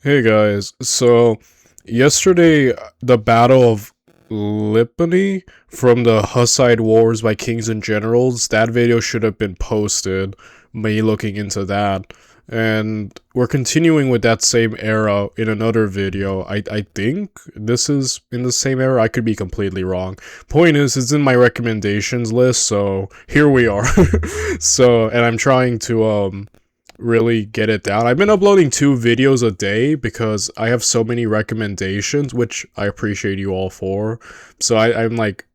Hey guys, so yesterday the Battle of Lipany from the Hussite Wars by Kings and Generals, that video should have been posted, me looking into that. And we're continuing with that same era in another video. I think this is in the same era. I could be completely wrong. Point is, it's in my recommendations list, so here we are. And I'm trying to really get it down. I've been uploading 2 videos a day because I have so many recommendations, which I appreciate you all for. So I'm like,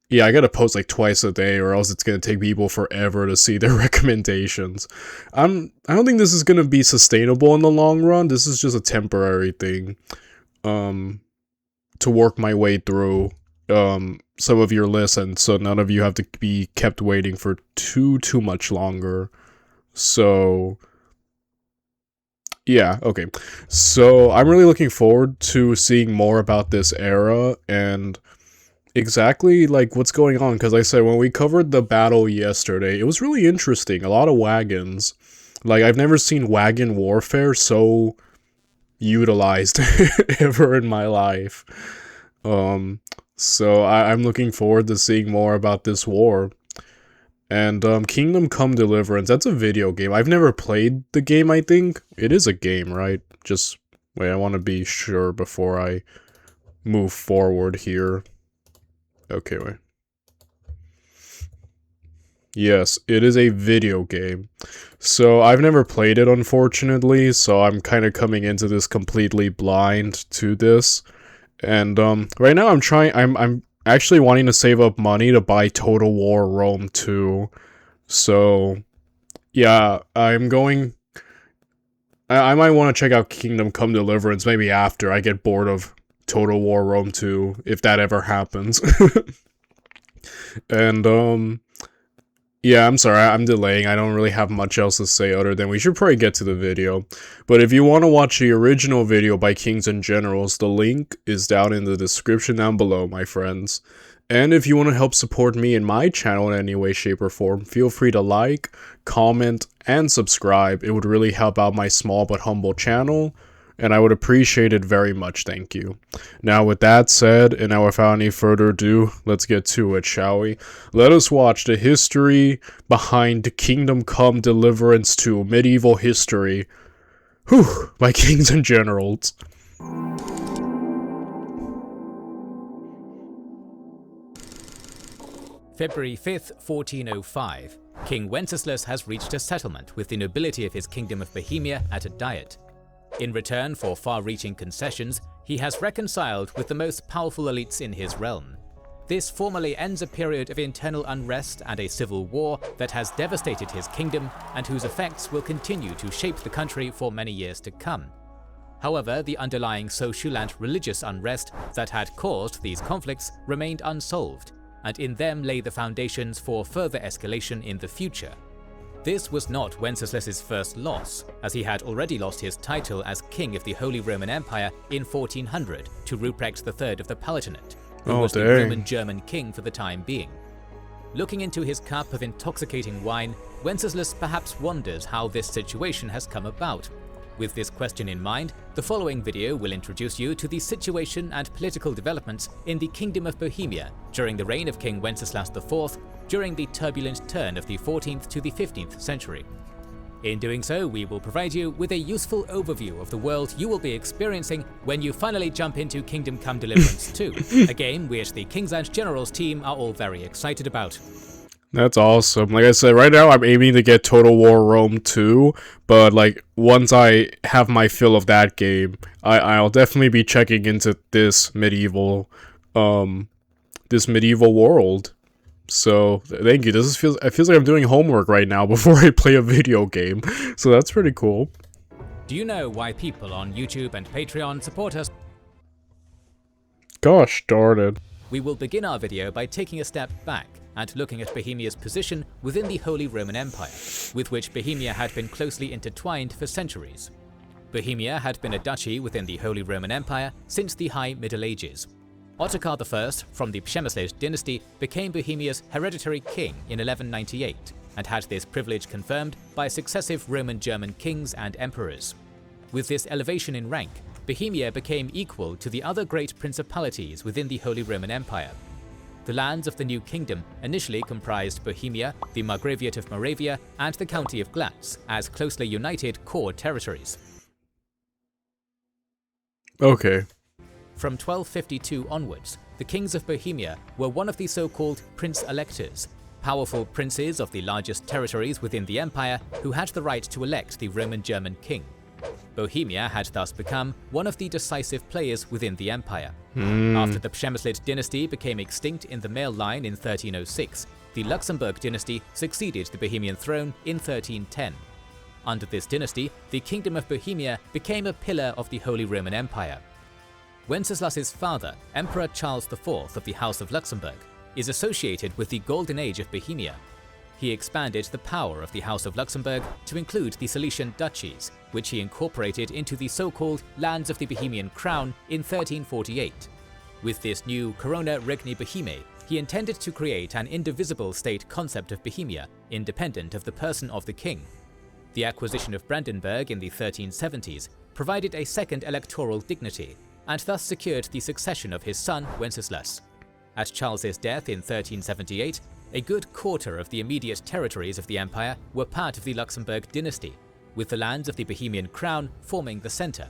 yeah, I gotta post like twice a day or else it's gonna take people forever to see their recommendations. I don't think this is gonna be sustainable in the long run. This is just a temporary thing. To work my way through some of your lists, and so none of you have to be kept waiting for too much longer. So yeah, okay. So I'm really looking forward to seeing more about this era and exactly like what's going on, because I said when we covered the battle yesterday, it was really interesting. A lot of wagons. Like, I've never seen wagon warfare so utilized ever in my life. So I'm looking forward to seeing more about this war. And Kingdom Come Deliverance, that's a video game. I've never played the game, I think. It is a game, right? Just, wait, I want to be sure before I move forward here. Okay, wait. Yes, it is a video game. So I've never played it, unfortunately, so I'm kind of coming into this completely blind to this. And right now I'm actually wanting to save up money to buy Total War Rome 2. So yeah, I might want to check out Kingdom Come Deliverance maybe after I get bored of Total War Rome 2, if that ever happens. And yeah, I'm sorry, I'm delaying. I don't really have much else to say other than we should probably get to the video. But if you want to watch the original video by Kings and Generals, the link is down in the description down below, my friends. And if you want to help support me and my channel in any way, shape, or form, feel free to like, comment, and subscribe. It would really help out my small but humble channel, and I would appreciate it very much, thank you. Now with that said, and now without any further ado, let's get to it, shall we? Let us watch the history behind Kingdom Come Deliverance 2, Medieval History, by Kings and Generals. February 5th, 1405, King Wenceslas has reached a settlement with the nobility of his kingdom of Bohemia at a diet. In return for far-reaching concessions, he has reconciled with the most powerful elites in his realm. This formally ends a period of internal unrest and a civil war that has devastated his kingdom and whose effects will continue to shape the country for many years to come. However, the underlying social and religious unrest that had caused these conflicts remained unsolved, and in them lay the foundations for further escalation in the future. This was not Wenceslas's first loss, as he had already lost his title as King of the Holy Roman Empire in 1400 to Ruprecht III of the Palatinate, who was the Roman German king for the time being. Looking into his cup of intoxicating wine, Wenceslas perhaps wonders how this situation has come about. With this question in mind, the following video will introduce you to the situation and political developments in the Kingdom of Bohemia during the reign of King Wenceslas IV during the turbulent turn of the 14th to the 15th century. In doing so, we will provide you with a useful overview of the world you will be experiencing when you finally jump into Kingdom Come Deliverance 2, a game which the Kings and Generals team are all very excited about. That's awesome. Like I said, right now I'm aiming to get Total War Rome 2, but like once I have my fill of that game, I'll definitely be checking into this medieval world. So thank you. It feels like I'm doing homework right now before I play a video game. So that's pretty cool. Do you know why people on YouTube and Patreon support us? Gosh darn it. We will begin our video by taking a step back and looking at Bohemia's position within the Holy Roman Empire, with which Bohemia had been closely intertwined for centuries. Bohemia had been a duchy within the Holy Roman Empire since the High Middle Ages. Ottokar I from the Przemysl dynasty became Bohemia's hereditary king in 1198 and had this privilege confirmed by successive Roman German kings and emperors. With this elevation in rank, Bohemia became equal to the other great principalities within the Holy Roman Empire. The lands of the new kingdom initially comprised Bohemia, the Margraviate of Moravia, and the County of Glatz as closely united core territories. Okay. From 1252 onwards, the kings of Bohemia were one of the so-called prince-electors, powerful princes of the largest territories within the empire who had the right to elect the Roman German king. Bohemia had thus become one of the decisive players within the empire. After the Przemyslid dynasty became extinct in the male line in 1306, the Luxembourg dynasty succeeded the Bohemian throne in 1310. Under this dynasty, the Kingdom of Bohemia became a pillar of the Holy Roman Empire. Wenceslas's father, Emperor Charles IV of the House of Luxembourg, is associated with the Golden Age of Bohemia. He expanded the power of the House of Luxembourg to include the Silesian duchies, which he incorporated into the so-called Lands of the Bohemian Crown in 1348. With this new Corona Regni Bohemiae, he intended to create an indivisible state concept of Bohemia, independent of the person of the king. The acquisition of Brandenburg in the 1370s provided a second electoral dignity, and thus secured the succession of his son Wenceslas. At Charles's death in 1378, a good quarter of the immediate territories of the empire were part of the Luxembourg dynasty, with the lands of the Bohemian crown forming the center.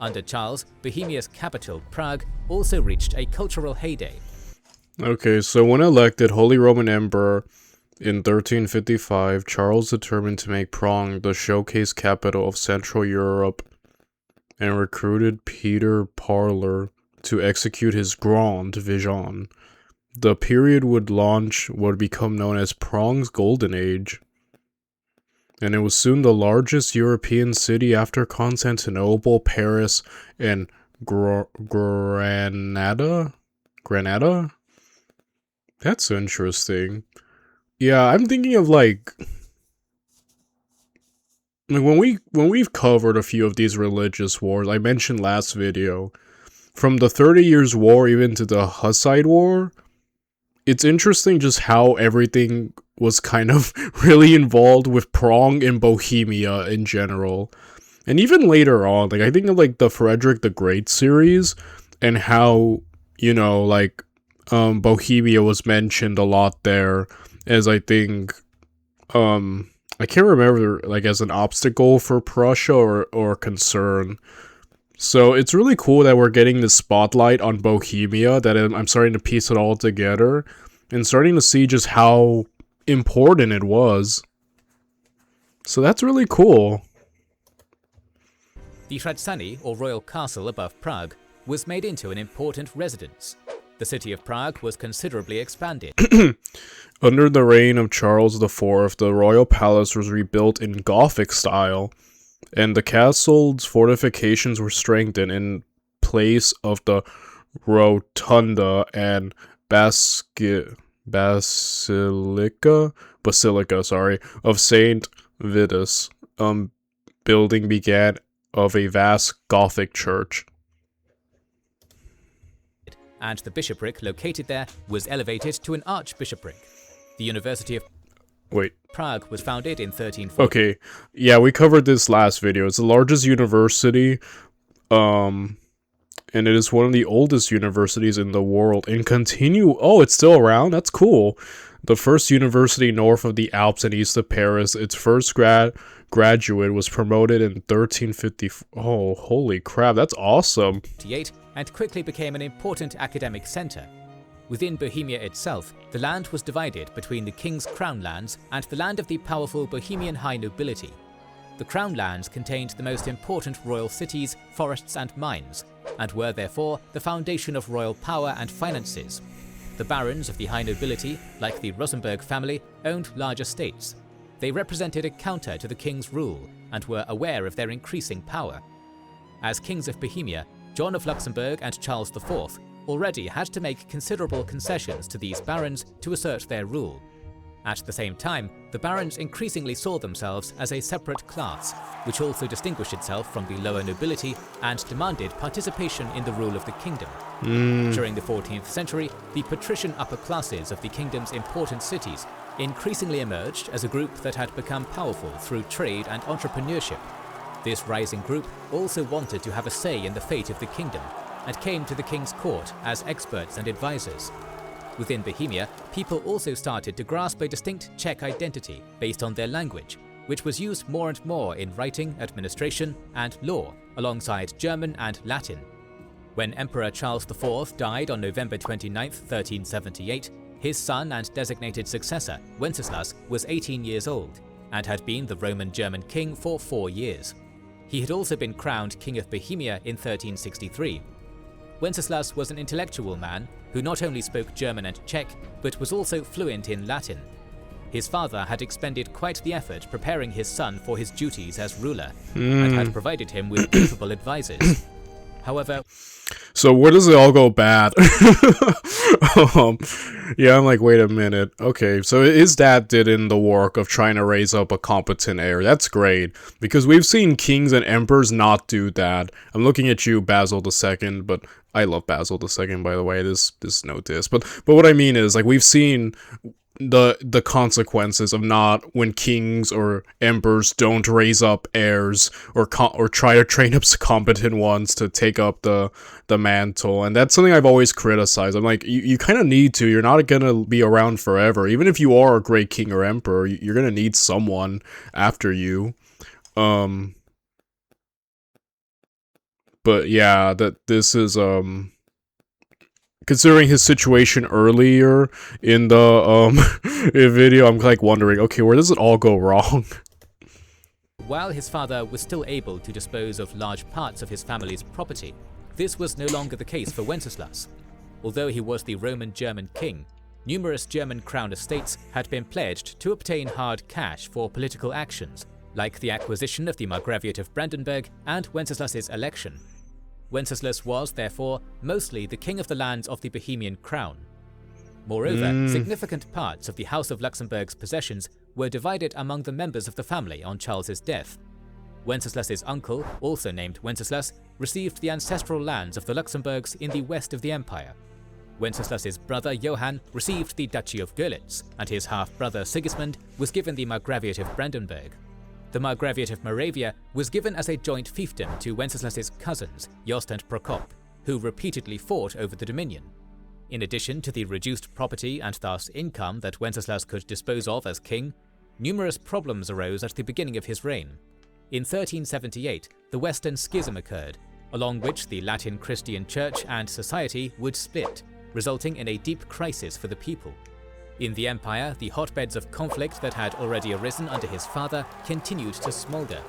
Under Charles, Bohemia's capital, Prague, also reached a cultural heyday. Okay, so when elected Holy Roman Emperor in 1355, Charles determined to make Prague the showcase capital of Central Europe and recruited Peter Parler to execute his grand vision. The period would become known as Prague's Golden Age, and it was soon the largest European city after Constantinople, Paris, and Granada? That's interesting. Yeah, I'm thinking of like when we've covered a few of these religious wars, I mentioned last video, from the 30 Years' War even to the Hussite War, it's interesting just how everything was kind of really involved with Prague and Bohemia in general. And even later on, like I think of like the Frederick the Great series and how, you know, like Bohemia was mentioned a lot there as I think I can't remember like as an obstacle for Prussia or concern. So it's really cool that we're getting this spotlight on Bohemia, that I'm starting to piece it all together and starting to see just how important it was. So that's really cool. The Hradzani, or royal castle above Prague, was made into an important residence. The city of Prague was considerably expanded. Under the reign of Charles IV, the royal palace was rebuilt in Gothic style, and the castle's fortifications were strengthened in place of the rotunda and basilica of Saint Vitus. Building began of a vast Gothic church. And the bishopric located there was elevated to an archbishopric. The University of Prague was founded in 1340. Okay, yeah, we covered this last video. It's the largest university, and it is one of the oldest universities in the world. And it's still around? That's cool. The first university north of the Alps and east of Paris. Its first graduate was promoted in 1350. Oh, holy crap, that's awesome. And quickly became an important academic center. Within Bohemia itself, the land was divided between the king's crown lands and the land of the powerful Bohemian high nobility. The crown lands contained the most important royal cities, forests and mines, and were therefore the foundation of royal power and finances. The barons of the high nobility, like the Rosenberg family, owned large estates. They represented a counter to the king's rule and were aware of their increasing power. As kings of Bohemia, John of Luxembourg and Charles IV already had to make considerable concessions to these barons to assert their rule. At the same time, the barons increasingly saw themselves as a separate class, which also distinguished itself from the lower nobility and demanded participation in the rule of the kingdom. During the 14th century, the patrician upper classes of the kingdom's important cities increasingly emerged as a group that had become powerful through trade and entrepreneurship. This rising group also wanted to have a say in the fate of the kingdom and came to the king's court as experts and advisors. Within Bohemia, people also started to grasp a distinct Czech identity based on their language, which was used more and more in writing, administration, and law, alongside German and Latin. When Emperor Charles IV died on November 29, 1378, his son and designated successor, Wenceslas, was 18 years old and had been the Roman German king for 4 years. He had also been crowned King of Bohemia in 1363. Wenceslas was an intellectual man who not only spoke German and Czech, but was also fluent in Latin. His father had expended quite the effort preparing his son for his duties as ruler, and had provided him with capable advisors. However, so where does it all go bad? Yeah, I'm like, wait a minute. Okay, so his dad did in the work of trying to raise up a competent heir. That's great, because we've seen kings and emperors not do that. I'm looking at you, Basil II, but I love Basil II, by the way. This no diss. But what I mean is, like, we've seen the consequences of not when kings or emperors don't raise up heirs or try to train up competent ones to take up the mantle, and that's something I've always criticized. I'm like, you kind of need to. You're not gonna be around forever. Even if you are a great king or emperor, you're gonna need someone after you. But yeah, that this is considering his situation earlier in the video, I'm like wondering, okay, where does it all go wrong? while his father was still able to dispose of large parts of his family's property, this was no longer the case for Wenceslas. Although he was the Roman German king, numerous German crown estates had been pledged to obtain hard cash for political actions, like the acquisition of the Margraviate of Brandenburg and Wenceslas's election. Wenceslas was, therefore, mostly the king of the lands of the Bohemian crown. Moreover, significant parts of the House of Luxembourg's possessions were divided among the members of the family on Charles's death. Wenceslas's uncle, also named Wenceslas, received the ancestral lands of the Luxembourgs in the west of the empire. Wenceslas's brother Johann received the Duchy of Görlitz, and his half-brother Sigismund was given the Margraviate of Brandenburg. The Margraviate of Moravia was given as a joint fiefdom to Wenceslas's cousins, Jost and Prokop, who repeatedly fought over the dominion. In addition to the reduced property and thus income that Wenceslas could dispose of as king, numerous problems arose at the beginning of his reign. In 1378, the Western Schism occurred, along which the Latin Christian Church and society would split, resulting in a deep crisis for the people. In the empire, the hotbeds of conflict that had already arisen under his father continued to smolder.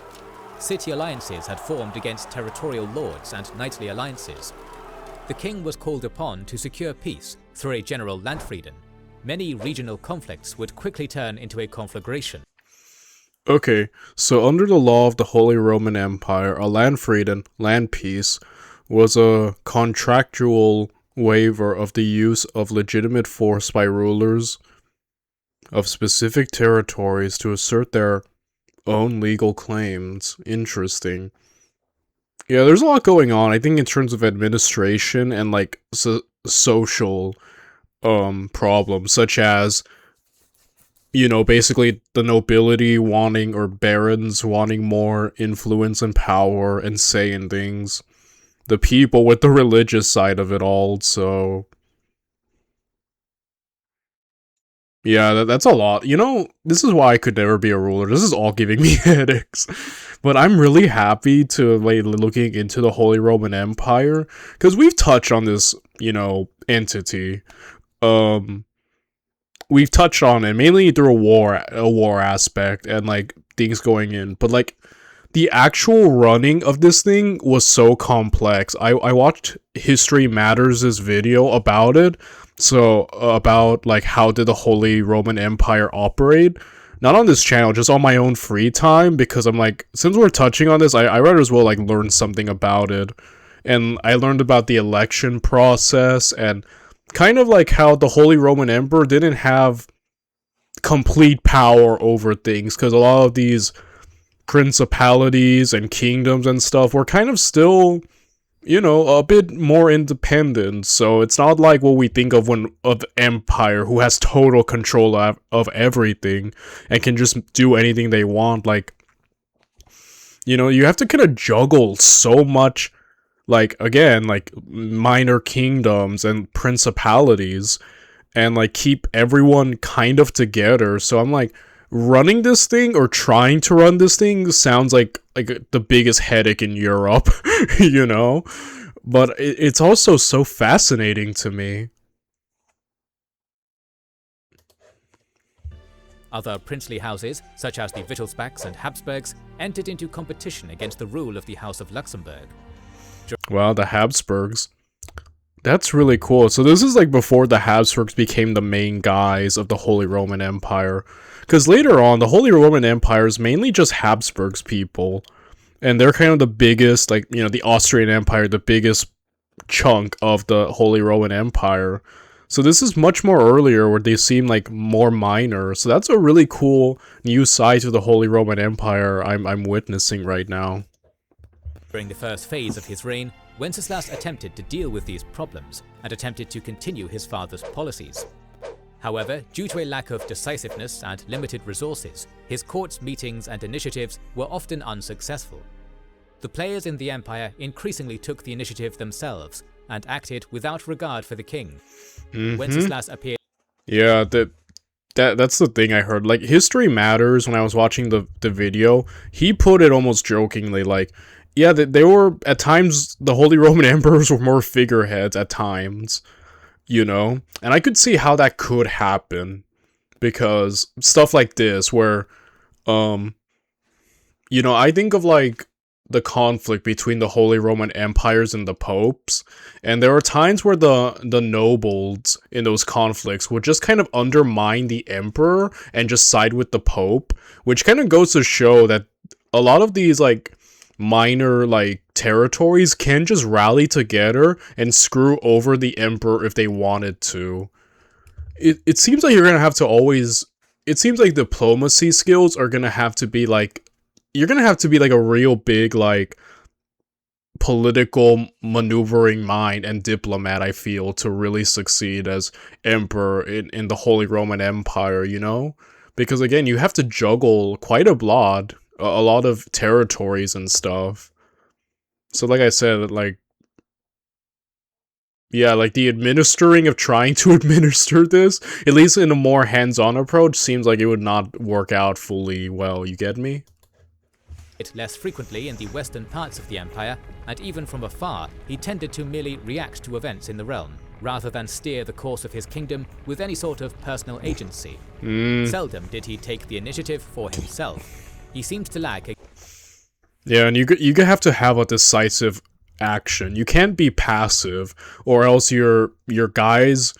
City alliances had formed against territorial lords and knightly alliances. The king was called upon to secure peace through a general landfrieden. Many regional conflicts would quickly turn into a conflagration. Okay, so under the law of the Holy Roman Empire, a landfrieden, land peace, was a contractual waiver of the use of legitimate force by rulers of specific territories to assert their own legal claims. Interesting. Yeah, there's a lot going on, I think, in terms of administration and, like, social problems, such as, you know, basically the nobility wanting, or barons wanting more influence and power and say in things. The people with the religious side of it all, so... Yeah, that's a lot. You know, this is why I could never be a ruler. This is all giving me headaches. But I'm really happy to, like, looking into the Holy Roman Empire, because we've touched on this, you know, entity. We've touched on it, mainly through a war aspect, and, like, things going in. But, like, the actual running of this thing was so complex. I watched History Matters' video about it. So, about, like, how did the Holy Roman Empire operate? Not on this channel, just on my own free time, because I'm like, since we're touching on this, I might as well, like, learn something about it. And I learned about the election process, and kind of like how the Holy Roman Emperor didn't have complete power over things, because a lot of these principalities and kingdoms and stuff were kind of still, you know, a bit more independent. So it's not like what we think of of empire, who has total control of everything and can just do anything they want. Like, You know, you have to kind of juggle so much, like, again, like, minor kingdoms and principalities, and, like, keep everyone kind of together. So I'm like, running this thing or trying to run this thing sounds like the biggest headache in Europe, you know? But it's also so fascinating to me. Other princely houses, such as the Wittelsbachs and Habsburgs, entered into competition against the rule of the House of Luxembourg. Wow, the Habsburgs. That's really cool. So this is like before the Habsburgs became the main guys of the Holy Roman Empire. Because later on, the Holy Roman Empire is mainly just Habsburgs people. And they're kind of the biggest, like, you know, the Austrian Empire, the biggest chunk of the Holy Roman Empire. So this is much more earlier where they seem like more minor. So that's a really cool new side to the Holy Roman Empire I'm witnessing right now. During the first phase of his reign, Wenceslas attempted to deal with these problems and attempted to continue his father's policies. However, due to a lack of decisiveness and limited resources, his court's meetings and initiatives were often unsuccessful. The players in the empire increasingly took the initiative themselves and acted without regard for the king. Wenceslas appeared. Yeah, that's the thing I heard. Like, History Matters, when I was watching the video, he put it almost jokingly, like, yeah, they were, at times, the Holy Roman Emperors were more figureheads at times, you know? And I could see how that could happen, because stuff like this, where, you know, I think of, like, the conflict between the Holy Roman Empires and the popes, and there are times where the nobles in those conflicts would just kind of undermine the emperor and just side with the pope, which kind of goes to show that a lot of these, like, minor, like, territories can just rally together and screw over the emperor if they wanted to. It seems like you're gonna have to always, it seems like diplomacy skills are gonna have to be, like, you're gonna have to be, like, a real big, like, political maneuvering mind and diplomat, I feel, to really succeed as emperor in the Holy Roman Empire, you know? Because, again, you have to juggle quite a lot of territories and stuff. So, like I said, like, yeah, like, the administering of trying to administer this, at least in a more hands-on approach, seems like it would not work out fully well, you get me? Less frequently in the western parts of the empire, and even from afar, he tended to merely react to events in the realm, rather than steer the course of his kingdom with any sort of personal agency. Seldom did he take the initiative for himself. He seemed to lack a... Yeah, and you have to have a decisive action. You can't be passive, or else your guys,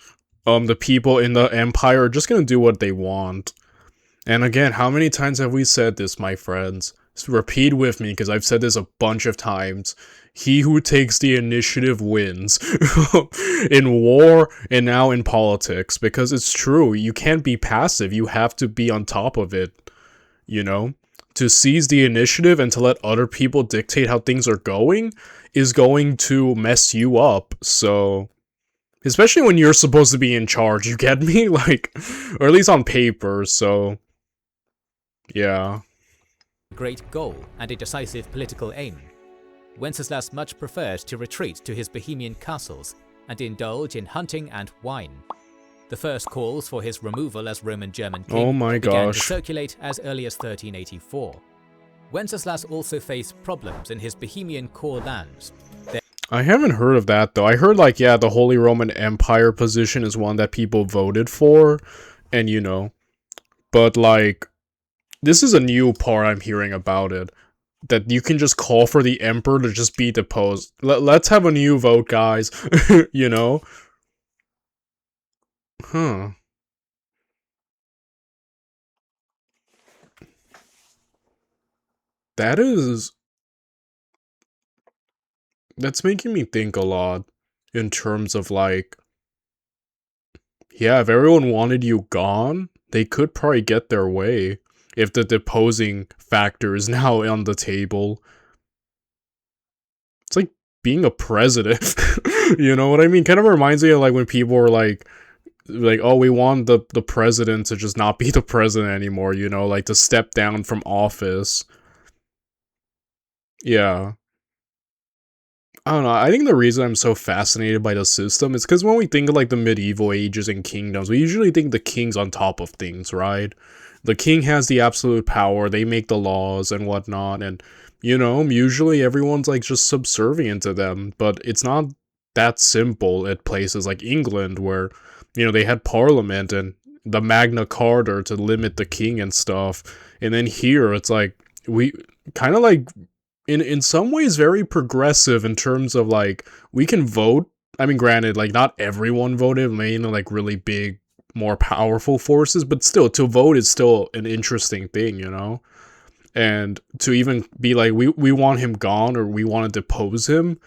the people in the empire are just gonna do what they want. And again, how many times have we said this, my friends? Repeat with me, because I've said this a bunch of times. He who takes the initiative wins. In war and now in politics, because it's true. You can't be passive. You have to be on top of it, you know? To seize the initiative and to let other people dictate how things are going is going to mess you up. So, especially when you're supposed to be in charge, you get me? Like, or at least on paper, so, yeah. Great goal and a decisive political aim. Wenceslas much preferred to retreat to his Bohemian castles and indulge in hunting and wine. The first calls for his removal as Roman German king began to circulate as early as 1384. Wenceslas also faced problems in his Bohemian core lands. I haven't heard of that, though. I heard, like, yeah, the Holy Roman Empire position is one that people voted for, and, you know, but, like, this is a new part I'm hearing about it. That you can just call for the emperor to just be deposed. Let's have a new vote, guys. You know? Huh. That's making me think a lot. In terms of, like, yeah, if everyone wanted you gone, they could probably get their way. If the deposing factor is now on the table. It's like being a president. You know what I mean? Kind of reminds me of, like, when people were like, oh, we want the president to just not be the president anymore, you know, like, to step down from office. Yeah. I don't know. I think the reason I'm so fascinated by the system is because when we think of like the medieval ages and kingdoms, we usually think the king's on top of things, right? The king has the absolute power, they make the laws and whatnot, and usually everyone's like just subservient to them, but it's not that simple at places like England where, they had parliament and the Magna Carta to limit the king and stuff. And then here it's like we kind of like in some ways very progressive in terms of like we can vote. I mean, granted, like not everyone voted, mainly like really big, more powerful forces, but still to vote is still an interesting thing. And to even be like we want him gone or we want to depose him,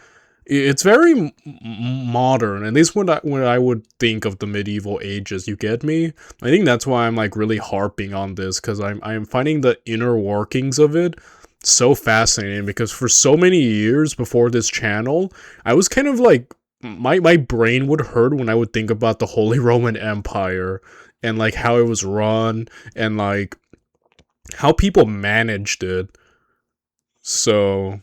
it's very modern. At least when I would think of the medieval ages, you get me? I think that's why I'm like really harping on this because I'm finding the inner workings of it so fascinating because for so many years before this channel, I was kind of like my brain would hurt when I would think about the Holy Roman Empire and like how it was run and like how people managed it. So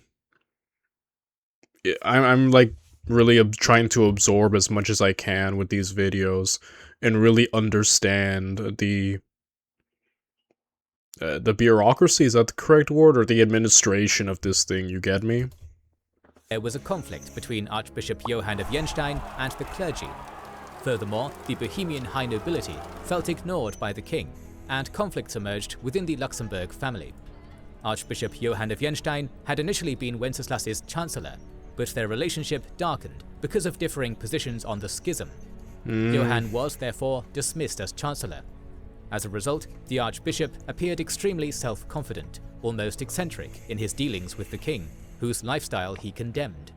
I'm like really trying to absorb as much as I can with these videos and really understand the bureaucracy, is that the correct word, or the administration of this thing, you get me? There was a conflict between Archbishop Johann of Jenstein and the clergy. Furthermore, the Bohemian high nobility felt ignored by the king, and conflicts emerged within the Luxembourg family. Archbishop Johann of Jenstein had initially been Wenceslas's chancellor, but their relationship darkened because of differing positions on the schism. Johann was therefore dismissed as chancellor. As a result, the archbishop appeared extremely self-confident, almost eccentric in his dealings with the king, whose lifestyle he condemned.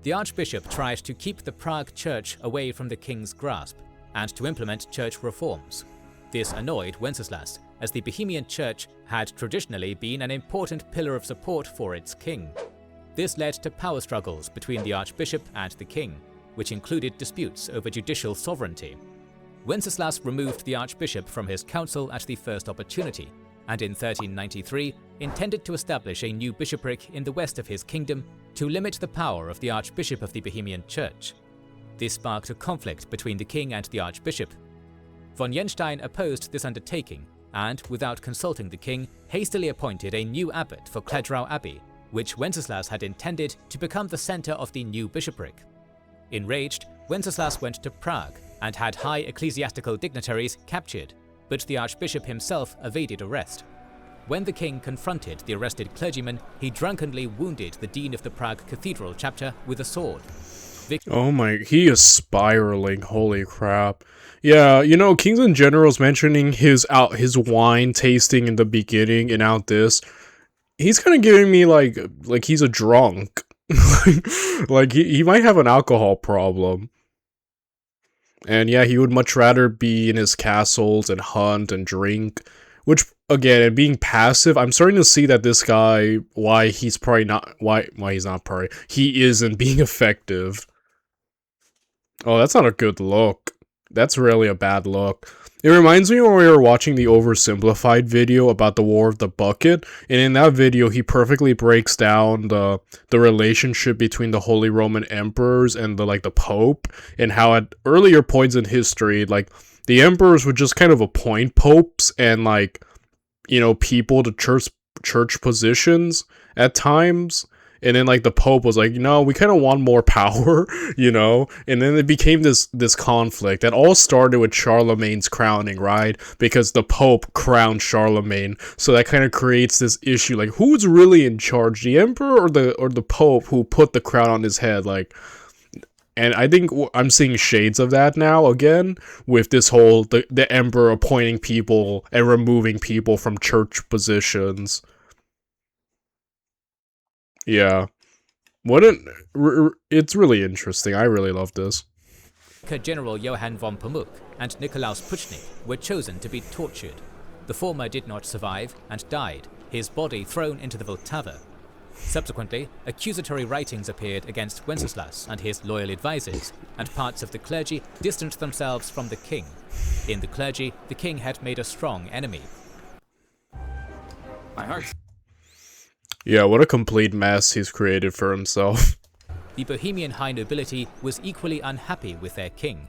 The archbishop tried to keep the Prague church away from the king's grasp, and to implement church reforms. This annoyed Wenceslas, as the Bohemian church had traditionally been an important pillar of support for its king. This led to power struggles between the archbishop and the king, which included disputes over judicial sovereignty. Wenceslas removed the archbishop from his council at the first opportunity, and in 1393 intended to establish a new bishopric in the west of his kingdom to limit the power of the archbishop of the Bohemian church. This sparked a conflict between the king and the archbishop. Von Jenstein opposed this undertaking and, without consulting the king, hastily appointed a new abbot for Kledrau Abbey, which Wenceslas had intended to become the center of the new bishopric. Enraged, Wenceslas went to Prague and had high ecclesiastical dignitaries captured, but the archbishop himself evaded arrest. When the king confronted the arrested clergyman, he drunkenly wounded the dean of the Prague Cathedral chapter with a sword. Oh my, he is spiraling, holy crap. Yeah, Kings and Generals mentioning his wine tasting in the beginning and out this, he's kind of giving me like he's a drunk. Like he might have an alcohol problem. And yeah, he would much rather be in his castles and hunt and drink. Which, again, and being passive, I'm starting to see that this guy, why he's not probably, he isn't being effective. Oh, that's not a good look. That's really a bad look. It reminds me when we were watching the oversimplified video about the War of the Bucket, and in that video he perfectly breaks down the relationship between the Holy Roman Emperors and the Pope, and how at earlier points in history, like, the emperors would just kind of appoint popes and people to church positions at times. And then the Pope was like, we kind of want more power, and then it became this conflict that all started with Charlemagne's crowning, right? Because the Pope crowned Charlemagne, so that kind of creates this issue, like, who's really in charge, the Emperor or the Pope who put the crown on his head, and I think I'm seeing shades of that now again with this whole the Emperor appointing people and removing people from church positions. Yeah. It's really interesting. I really love this. General Johann von Pamuk and Nikolaus Puchnik were chosen to be tortured. The former did not survive and died, his body thrown into the Vltava. Subsequently, accusatory writings appeared against Wenceslas and his loyal advisors, and parts of the clergy distanced themselves from the king. In the clergy, the king had made a strong enemy. My heart. Yeah, what a complete mess he's created for himself. The Bohemian high nobility was equally unhappy with their king.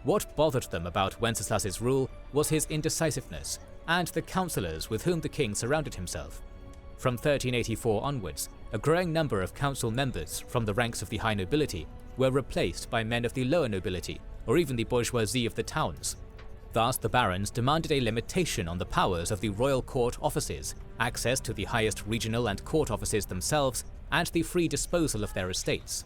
What bothered them about Wenceslas's rule was his indecisiveness and the councillors with whom the king surrounded himself. From 1384 onwards, a growing number of council members from the ranks of the high nobility were replaced by men of the lower nobility, or even the bourgeoisie of the towns. Thus, the barons demanded a limitation on the powers of the royal court offices, access to the highest regional and court offices themselves, and the free disposal of their estates.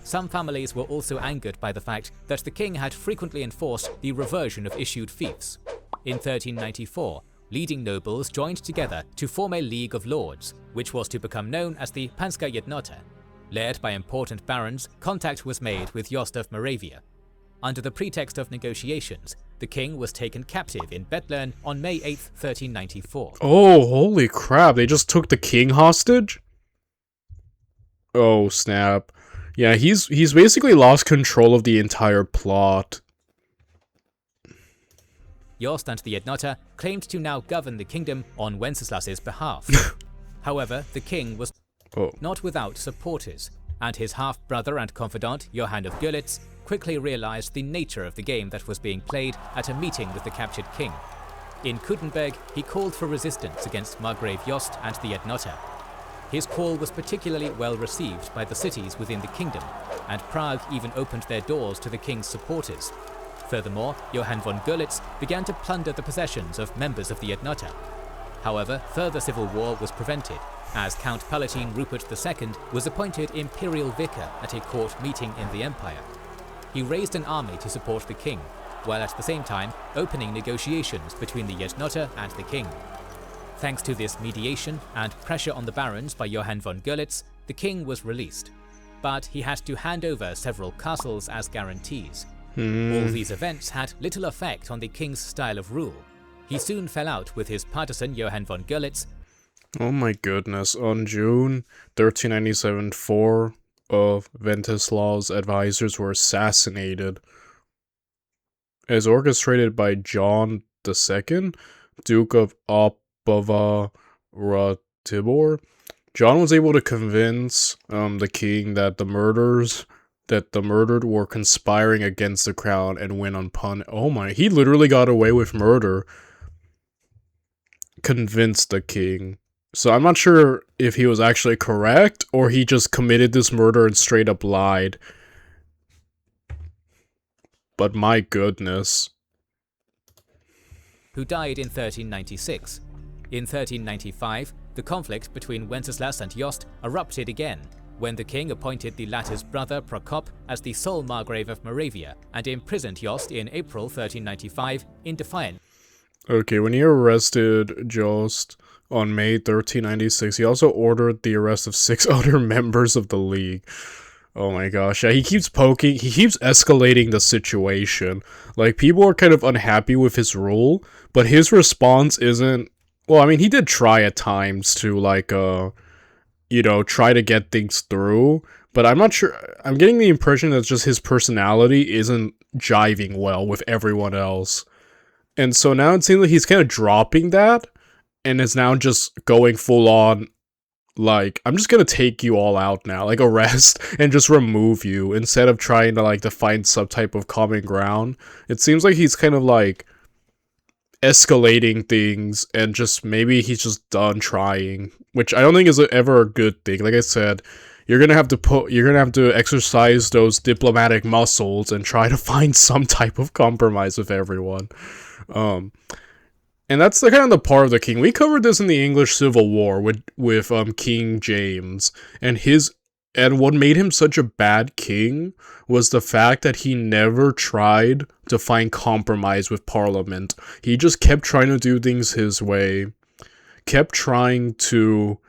Some families were also angered by the fact that the king had frequently enforced the reversion of issued fiefs. In 1394, leading nobles joined together to form a League of Lords, which was to become known as the Panska Jednota. Led by important barons, contact was made with Jost of Moravia. Under the pretext of negotiations, the king was taken captive in Bethlen on May 8, 1394. Oh, holy crap, they just took the king hostage? Oh, snap. Yeah, he's basically lost control of the entire plot. Jost and the Jednota claimed to now govern the kingdom on Wenceslas's behalf. However, the king was not without supporters, and his half-brother and confidant, Johann of Görlitz, quickly realized the nature of the game that was being played at a meeting with the captured king. In Kuttenberg, he called for resistance against Margrave Jost and the Jednota. His call was particularly well received by the cities within the kingdom, and Prague even opened their doors to the king's supporters. Furthermore, Johann von Görlitz began to plunder the possessions of members of the Jednota. However, further civil war was prevented, as Count Palatine Rupert II was appointed imperial vicar at a court meeting in the empire. He raised an army to support the king, while at the same time opening negotiations between the Jednota and the king. Thanks to this mediation and pressure on the barons by Johann von Görlitz, the king was released. But he had to hand over several castles as guarantees. All these events had little effect on the king's style of rule. He soon fell out with his partisan Johann von Görlitz. Oh my goodness, on June 1397, 4 of Wenceslaus' advisors were assassinated. As orchestrated by John II, Duke of Opava-Ratibor, John was able to convince the king that the murdered were conspiring against the crown and went unpunished. Oh my, he literally got away with murder. Convinced the king. So I'm not sure if he was actually correct or he just committed this murder and straight up lied. But my goodness. Who died in 1396. In 1395, the conflict between Wenceslas and Jost erupted again, when the king appointed the latter's brother Prokop as the sole Margrave of Moravia and imprisoned Jost in April 1395 in defiance. Okay, when he arrested Jost on May 1396, he also ordered the arrest of 6 other members of the League. Oh my gosh, yeah, he keeps escalating the situation. Like, people are kind of unhappy with his rule, but his response isn't... Well, I mean, he did try at times to, like, try to get things through, but I'm not sure... I'm getting the impression that just his personality isn't jiving well with everyone else. And so now it seems like he's kind of dropping that, and is now just going full on, like, I'm just gonna take you all out now, like, arrest, and just remove you, instead of trying to, like, to find some type of common ground. It seems like he's kind of, like, escalating things, and just, maybe he's just done trying, which I don't think is ever a good thing. Like I said, you're gonna have to exercise those diplomatic muscles and try to find some type of compromise with everyone. And that's the kind of the part of the king. We covered this in the English Civil War with King James, and what made him such a bad king was the fact that he never tried to find compromise with Parliament. He just kept trying to do things his way, kept trying to,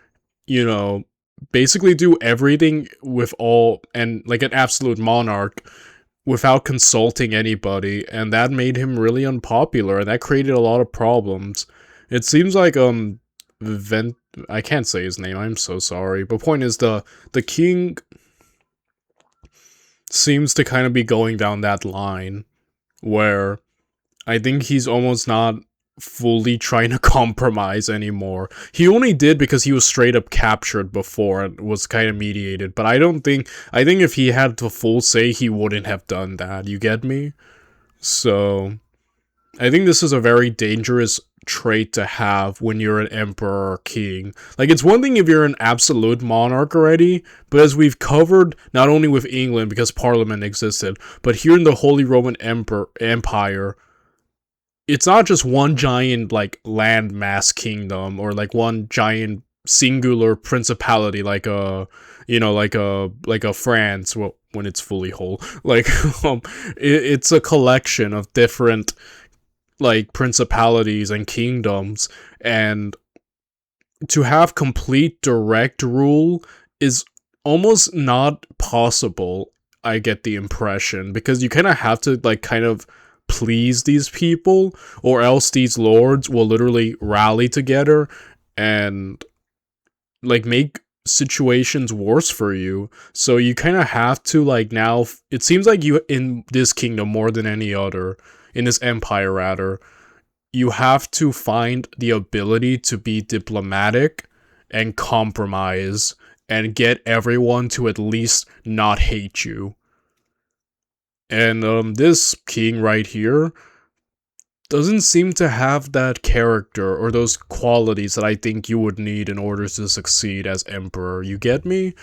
basically do everything with all, and like an absolute monarch, without consulting anybody, and that made him really unpopular, and that created a lot of problems. It seems like, I can't say his name, I'm so sorry, but point is, the king seems to kind of be going down that line, where I think he's almost not fully trying to compromise anymore. He only did because he was straight up captured before and was kind of mediated. But I think if he had the full say, he wouldn't have done that. You get me? So I think this is a very dangerous trait to have when you're an emperor or king. Like, it's one thing if you're an absolute monarch already, but as we've covered, not only with England because Parliament existed, but here in the Holy Roman Empire, it's not just one giant, like, landmass kingdom or like one giant singular principality like a France, well, when it's fully whole. Like, it's a collection of different, like, principalities and kingdoms, and to have complete direct rule is almost not possible, I get the impression, because you kind of have to, like, kind of please these people, or else these lords will literally rally together and, like, make situations worse for you. So you kind of have to, like, now, it seems like you, in this kingdom more than any other, in this empire rather, you have to find the ability to be diplomatic and compromise and get everyone to at least not hate you. And this king right here doesn't seem to have that character or those qualities that I think you would need in order to succeed as emperor. You get me?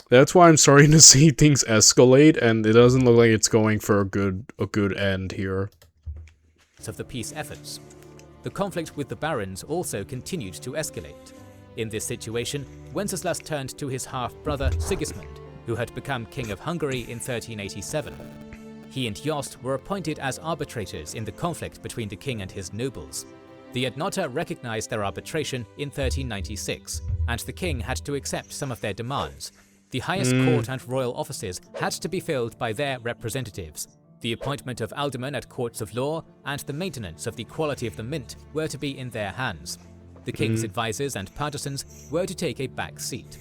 That's why I'm starting to see things escalate, and it doesn't look like it's going for a good end here. Of the peace efforts. The conflict with the barons also continued to escalate. In this situation, Wenceslas turned to his half-brother Sigismund, who had become King of Hungary in 1387. He and Jost were appointed as arbitrators in the conflict between the king and his nobles. The Adnotta recognized their arbitration in 1396, and the king had to accept some of their demands. The highest court and royal offices had to be filled by their representatives. The appointment of aldermen at courts of law and the maintenance of the quality of the mint were to be in their hands. The king's advisors and partisans were to take a back seat.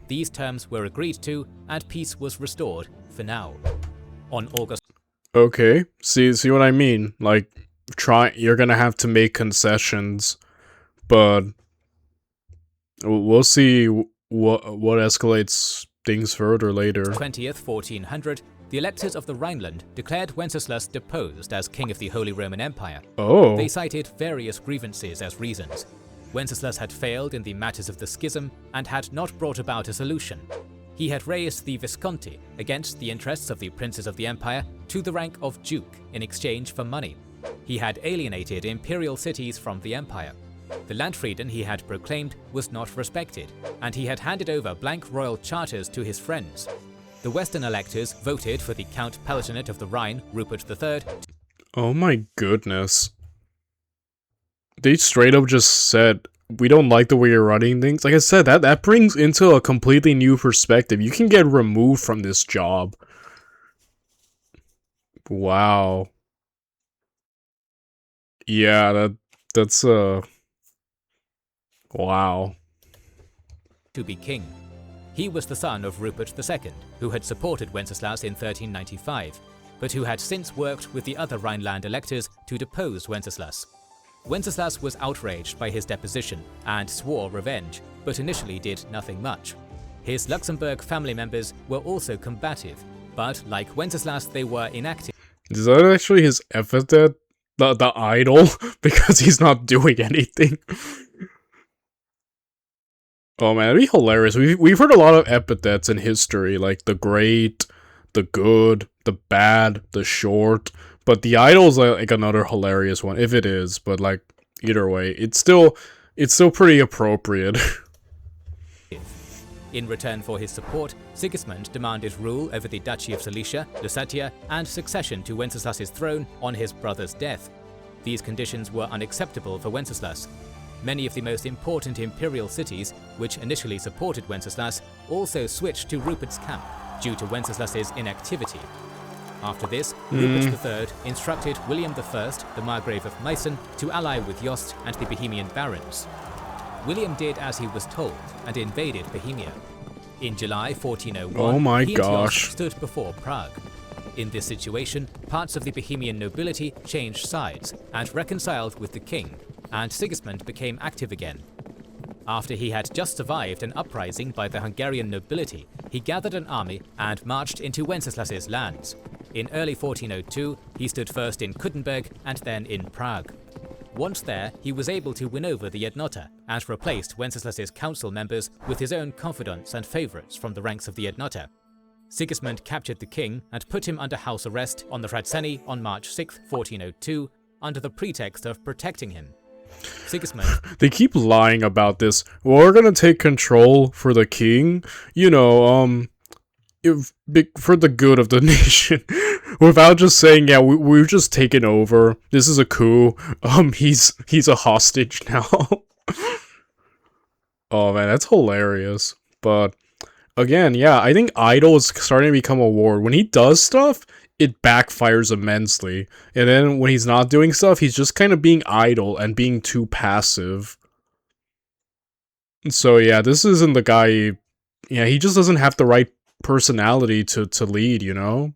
These terms were agreed to, and peace was restored for now. On August... Okay, see what I mean? Like, you're gonna have to make concessions, but we'll see what escalates things further later. 20th, 1400, the electors of the Rhineland declared Wenceslas deposed as King of the Holy Roman Empire. Oh. They cited various grievances as reasons. Wenceslas had failed in the matters of the schism and had not brought about a solution. He had raised the Visconti against the interests of the princes of the empire to the rank of duke in exchange for money. He had alienated imperial cities from the empire. The Landfrieden he had proclaimed was not respected, and he had handed over blank royal charters to his friends. The Western electors voted for the Count Palatinate of the Rhine, Rupert III. Oh my goodness. They straight up just said, we don't like the way you're running things. Like I said, that brings into a completely new perspective. You can get removed from this job. Wow. Yeah, that's wow. To be king. He was the son of Rupert II, who had supported Wenceslas in 1395, but who had since worked with the other Rhineland electors to depose Wenceslas. Wenceslas was outraged by his deposition and swore revenge, but initially did nothing much. His Luxembourg family members were also combative, but like Wenceslas, they were inactive. Is that actually his epithet? The idol? Because he's not doing anything. Oh man, it'd be hilarious. We've heard a lot of epithets in history, like the great, the good, the bad, the short. But the idol's like another hilarious one, if it is. But like, either way, it's still pretty appropriate. In return for his support, Sigismund demanded rule over the Duchy of Silesia, Lusatia, and succession to Wenceslas's throne on his brother's death. These conditions were unacceptable for Wenceslas. Many of the most important imperial cities, which initially supported Wenceslas, also switched to Rupert's camp due to Wenceslas's inactivity. After this, Rupert III instructed William I, the Margrave of Meissen, to ally with Jost and the Bohemian barons. William did as he was told and invaded Bohemia. In July 1401, oh my he and gosh. Jost stood before Prague. In this situation, parts of the Bohemian nobility changed sides and reconciled with the king, and Sigismund became active again. After he had just survived an uprising by the Hungarian nobility, he gathered an army and marched into Wenceslas's lands. In early 1402, he stood first in Kuttenberg and then in Prague. Once there, he was able to win over the Jednota and replaced Wenceslas's council members with his own confidants and favourites from the ranks of the Jednota. Sigismund captured the king and put him under house arrest on the Hradzeni on March 6, 1402, under the pretext of protecting him. Sigismund... They keep lying about this. We're gonna take control for the king, for the good of the nation, without just saying, yeah, we've just taken over. This is a coup. He's a hostage now. Oh man, that's hilarious. But again, yeah, I think idle is starting to become a ward. When he does stuff, it backfires immensely. And then when he's not doing stuff, he's just kind of being idle and being too passive. So yeah, this isn't the guy... Yeah, he just doesn't have the right personality to lead, you know?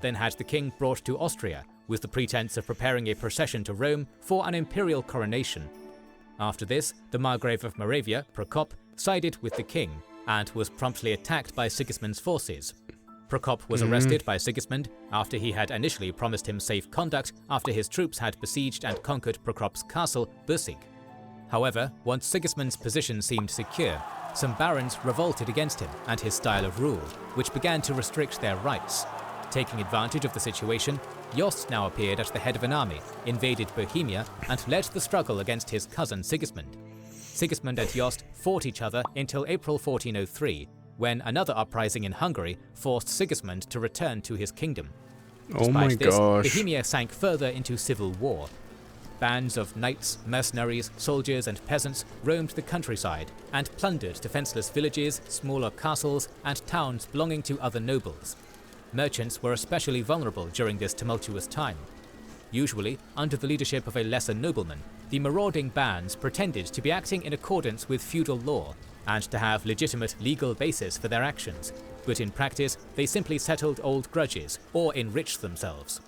Then had the king brought to Austria, with the pretense of preparing a procession to Rome for an imperial coronation. After this, the Margrave of Moravia, Prokop, sided with the king, and was promptly attacked by Sigismund's forces. Prokop was arrested by Sigismund after he had initially promised him safe conduct after his troops had besieged and conquered Prokop's castle, Bursig. However, once Sigismund's position seemed secure, some barons revolted against him and his style of rule, which began to restrict their rights. Taking advantage of the situation, Jost now appeared at the head of an army, invaded Bohemia, and led the struggle against his cousin Sigismund. Sigismund and Jost fought each other until April 1403, when another uprising in Hungary forced Sigismund to return to his kingdom. Oh my gosh. Bohemia sank further into civil war. Bands of knights, mercenaries, soldiers and peasants roamed the countryside and plundered defenseless villages, smaller castles and towns belonging to other nobles. Merchants were especially vulnerable during this tumultuous time. Usually, under the leadership of a lesser nobleman, the marauding bands pretended to be acting in accordance with feudal law and to have legitimate legal basis for their actions, but in practice they simply settled old grudges or enriched themselves.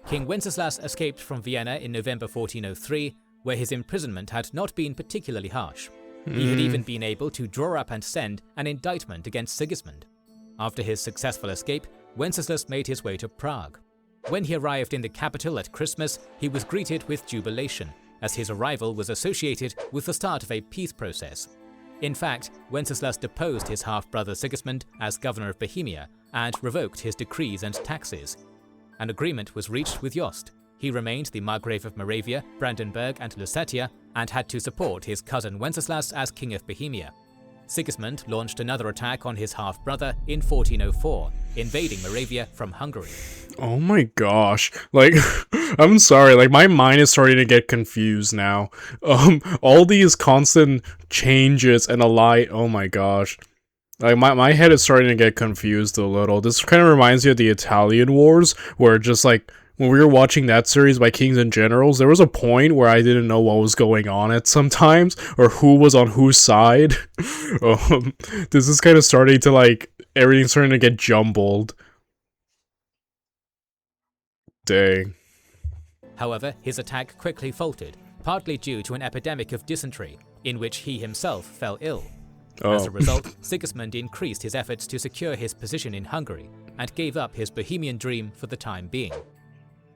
King Wenceslas escaped from Vienna in November 1403, where his imprisonment had not been particularly harsh. He had even been able to draw up and send an indictment against Sigismund. After his successful escape, Wenceslas made his way to Prague. When he arrived in the capital at Christmas, he was greeted with jubilation, as his arrival was associated with the start of a peace process. In fact, Wenceslas deposed his half-brother Sigismund as governor of Bohemia and revoked his decrees and taxes. An agreement was reached with Jost. He remained the Margrave of Moravia, Brandenburg and Lusatia, and had to support his cousin Wenceslas as king of Bohemia. Sigismund launched another attack on his half-brother in 1404, invading Moravia from Hungary. Oh my gosh. Like, I'm sorry, like, my mind is starting to get confused now. All these constant changes and oh my gosh. Like, my head is starting to get confused a little. This kind of reminds me of the Italian Wars, where just like, when we were watching that series by Kings and Generals, there was a point where I didn't know what was going on at sometimes, or who was on whose side. This is kind of starting to, like, everything's starting to get jumbled. Dang. However, his attack quickly faltered, partly due to an epidemic of dysentery, in which he himself fell ill. As a result, Sigismund increased his efforts to secure his position in Hungary, and gave up his Bohemian dream for the time being.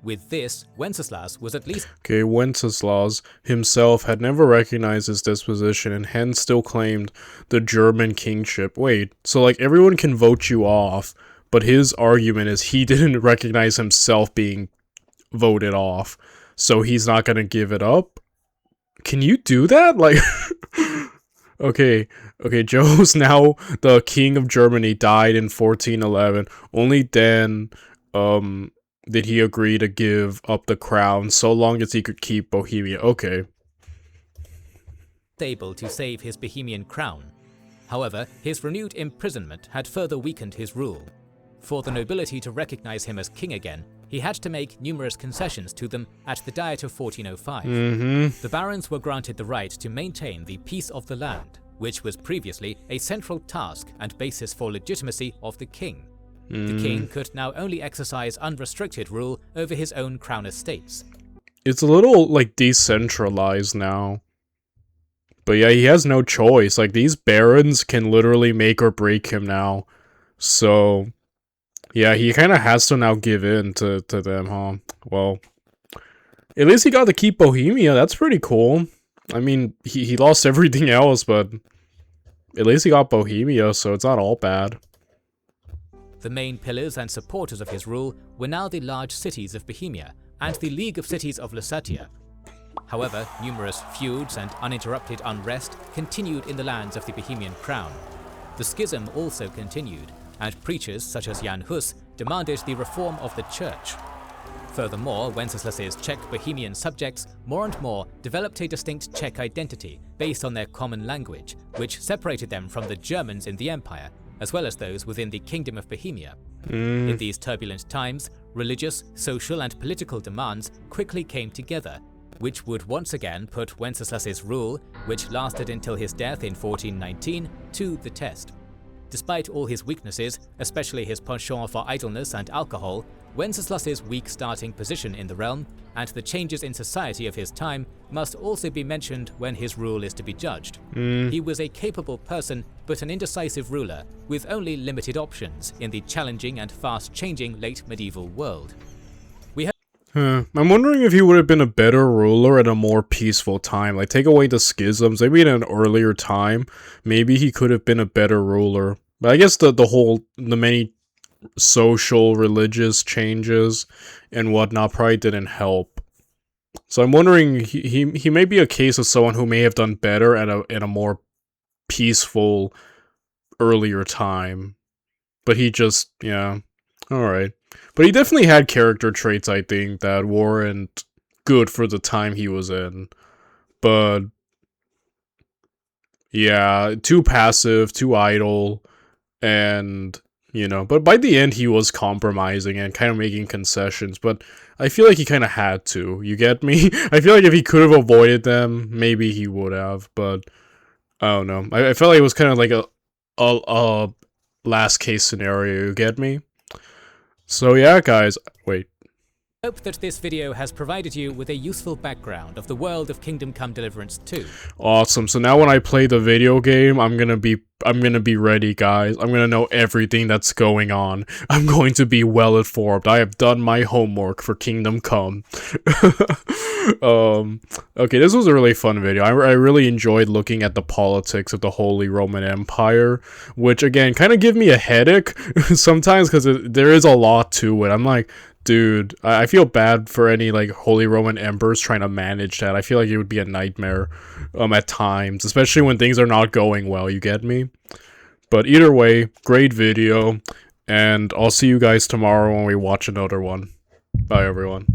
With this, Wenceslas was at least... Okay, Wenceslas himself had never recognized his disposition and hence still claimed the German kingship. Wait, so like everyone can vote you off, but his argument is he didn't recognize himself being voted off, so he's not gonna give it up? Can you do that? Like... Okay, Joe's now the king of Germany, died in 1411. Only then, did he agree to give up the crown, so long as he could keep Bohemia. Okay. Able to save his Bohemian crown. However, his renewed imprisonment had further weakened his rule. For the nobility to recognize him as king again, he had to make numerous concessions to them at the Diet of 1405. The barons were granted the right to maintain the peace of the land, which was previously a central task and basis for legitimacy of the king. The king could now only exercise unrestricted rule over his own crown estates. It's a little, like, decentralized now. But yeah, he has no choice. Like, these barons can literally make or break him now. So, yeah, he kind of has to now give in to them, huh? Well, at least he got to keep Bohemia. That's pretty cool. I mean, he lost everything else, but at least he got Bohemia, so it's not all bad. The main pillars and supporters of his rule were now the large cities of Bohemia and the League of Cities of Lusatia. However, numerous feuds and uninterrupted unrest continued in the lands of the Bohemian crown. The schism also continued, and preachers such as Jan Hus demanded the reform of the church. Furthermore, Wenceslas's Czech Bohemian subjects more and more developed a distinct Czech identity based on their common language, which separated them from the Germans in the empire, as well as those within the Kingdom of Bohemia. In these turbulent times, religious, social and political demands quickly came together, which would once again put Wenceslas's rule, which lasted until his death in 1419, to the test. Despite all his weaknesses, especially his penchant for idleness and alcohol, Wenceslas's weak starting position in the realm, and the changes in society of his time must also be mentioned when his rule is to be judged. He was a capable person, but an indecisive ruler, with only limited options in the challenging and fast-changing late medieval world. I'm wondering if he would have been a better ruler at a more peaceful time. Like, take away the schisms, maybe in an earlier time, maybe he could have been a better ruler. But I guess the many social, religious changes and whatnot probably didn't help. So I'm wondering, he may be a case of someone who may have done better at a more peaceful, earlier time. But he just, yeah, alright. But he definitely had character traits, I think, that weren't good for the time he was in. But, yeah, too passive, too idle, and, you know, but by the end he was compromising and kind of making concessions, but I feel like he kind of had to, you get me? I feel like if he could have avoided them, maybe he would have, but, I don't know. I felt like it was kind of like a last case scenario, you get me? So yeah, guys, wait. I hope that this video has provided you with a useful background of the world of Kingdom Come Deliverance 2. Awesome. So now when I play the video game, I'm gonna be ready, guys. I'm gonna know everything that's going on. I'm going to be well informed. I have done my homework for Kingdom Come. Okay, this was a really fun video. I really enjoyed looking at the politics of the Holy Roman Empire, which again kind of give me a headache sometimes because there is a lot to it. I'm like, dude, I feel bad for any, like, Holy Roman Emperors trying to manage that. I feel like it would be a nightmare, at times, especially when things are not going well, you get me? But either way, great video, and I'll see you guys tomorrow when we watch another one. Bye, everyone.